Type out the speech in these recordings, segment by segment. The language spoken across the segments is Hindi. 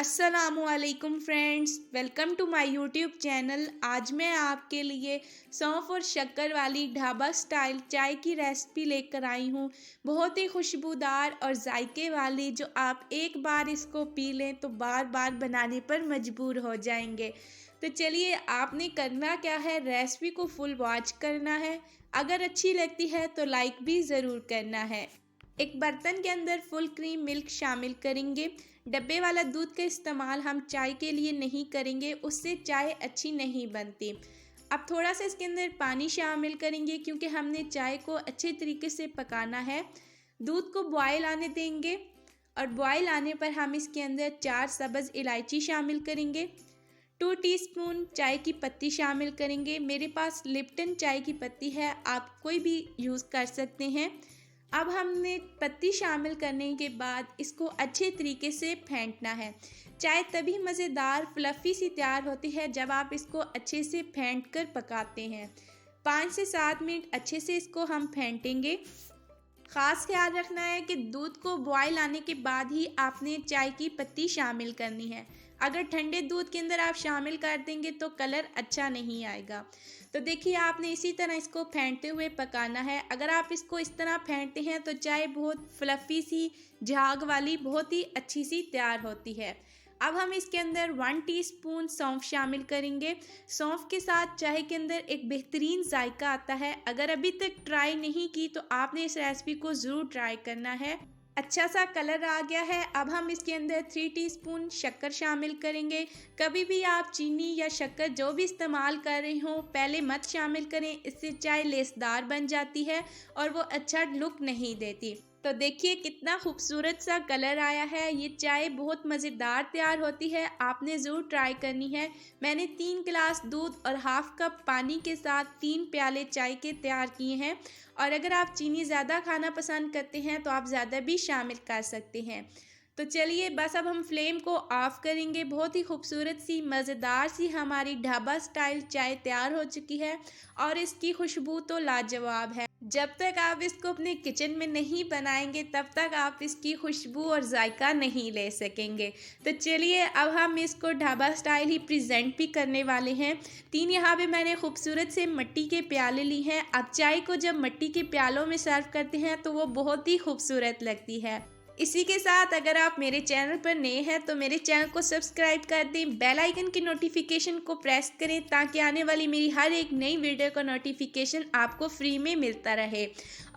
अस्सलामुअलैकुम friends, welcome to my YouTube channel. आज मैं आपके लिए सौंफ और शक्कर वाली ढाबा स्टाइल चाय की रेसिपी लेकर आई हूँ। बहुत ही खुशबूदार और जायके वाली, जो आप एक बार इसको पी लें तो बार बार बनाने पर मजबूर हो जाएंगे। तो चलिए, आपने करना क्या है, रेसिपी को फुल वॉच करना है। अगर अच्छी लगती है तो लाइक भी ज़रूर करना है। एक बर्तन के अंदर फुल क्रीम मिल्क शामिल करेंगे। डब्बे वाला दूध का इस्तेमाल हम चाय के लिए नहीं करेंगे, उससे चाय अच्छी नहीं बनती। अब थोड़ा सा इसके अंदर पानी शामिल करेंगे, क्योंकि हमने चाय को अच्छे तरीके से पकाना है। दूध को बॉयल आने देंगे और बॉयल आने पर हम इसके अंदर 4 सब्ज़ इलायची शामिल करेंगे। 2 टीस्पून चाय की पत्ती शामिल करेंगे। मेरे पास लिप्टन चाय की पत्ती है, आप कोई भी यूज़ कर सकते हैं। अब हमने पत्ती शामिल करने के बाद इसको अच्छे तरीके से फेंटना है। चाय तभी मज़ेदार फ्लफ़ी सी तैयार होती है जब आप इसको अच्छे से फेंट कर पकाते हैं। 5 से 7 मिनट अच्छे से इसको हम फेंटेंगे। ख़ास ख्याल रखना है कि दूध को बॉयल आने के बाद ही आपने चाय की पत्ती शामिल करनी है। अगर ठंडे दूध के अंदर आप शामिल कर देंगे तो कलर अच्छा नहीं आएगा। तो देखिए, आपने इसी तरह इसको फेंटते हुए पकाना है। अगर आप इसको इस तरह फेंटते हैं तो चाय बहुत फ्लफ़ी सी, झाग वाली, बहुत ही अच्छी सी तैयार होती है। अब हम इसके अंदर 1 टीस्पून सौंफ शामिल करेंगे। सौंफ के साथ चाय के अंदर एक बेहतरीन जायका आता है। अगर अभी तक ट्राई नहीं की तो आपने इस रेसिपी को ज़रूर ट्राई करना है। अच्छा सा कलर आ गया है। अब हम इसके अंदर 3 टीस्पून शक्कर शामिल करेंगे। कभी भी आप चीनी या शक्कर जो भी इस्तेमाल कर रहे हो, पहले मत शामिल करें, इससे चाय लेसदार बन जाती है और वो अच्छा लुक नहीं देती। तो देखिए कितना खूबसूरत सा कलर आया है। ये चाय बहुत मज़ेदार तैयार होती है, आपने ज़रूर ट्राई करनी है। मैंने 3 गिलास दूध और हाफ़ कप पानी के साथ 3 प्याले चाय के तैयार किए हैं। और अगर आप चीनी ज़्यादा खाना पसंद करते हैं तो आप ज़्यादा भी शामिल कर सकते हैं। तो चलिए, बस अब हम फ्लेम को ऑफ़ करेंगे। बहुत ही खूबसूरत सी, मज़ेदार सी हमारी ढाबा स्टाइल चाय तैयार हो चुकी है और इसकी खुशबू तो लाजवाब है। जब तक आप इसको अपने किचन में नहीं बनाएंगे तब तक आप इसकी खुशबू और जायका नहीं ले सकेंगे। तो चलिए, अब हम इसको ढाबा स्टाइल ही प्रेजेंट भी करने वाले हैं। 3 यहाँ पे मैंने खूबसूरत से मिट्टी के प्याले ली हैं। अब चाय को जब मिट्टी के प्यालों में सर्व करते हैं तो वो बहुत ही खूबसूरत लगती है। इसी के साथ अगर आप मेरे चैनल पर नए हैं तो मेरे चैनल को सब्सक्राइब कर दें, बेल आइकन की नोटिफिकेशन को प्रेस करें, ताकि आने वाली मेरी हर एक नई वीडियो का नोटिफिकेशन आपको फ्री में मिलता रहे।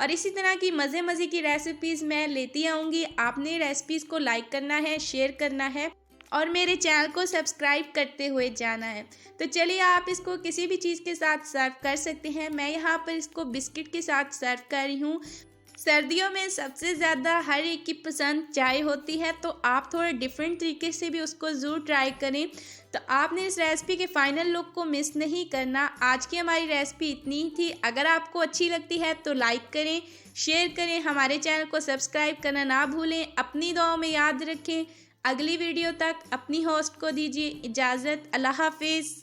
और इसी तरह की मज़े की रेसिपीज़ मैं लेती आऊँगी। आपने रेसिपीज़ को लाइक करना है, शेयर करना है और मेरे चैनल को सब्सक्राइब करते हुए जाना है। तो चलिए, आप इसको किसी भी चीज़ के साथ सर्व कर सकते हैं। मैं यहाँ पर इसको बिस्किट के साथ सर्व कर रही हूँ। सर्दियों में सबसे ज़्यादा हर एक की पसंद चाय होती है, तो आप थोड़े डिफरेंट तरीके से भी उसको ज़रूर ट्राई करें। तो आपने इस रेसिपी के फाइनल लुक को मिस नहीं करना। आज की हमारी रेसिपी इतनी ही थी। अगर आपको अच्छी लगती है तो लाइक करें, शेयर करें, हमारे चैनल को सब्सक्राइब करना ना भूलें। अपनी दुआओं में याद रखें। अगली वीडियो तक अपनी होस्ट को दीजिए इजाज़त। अल्लाह हाफिज़।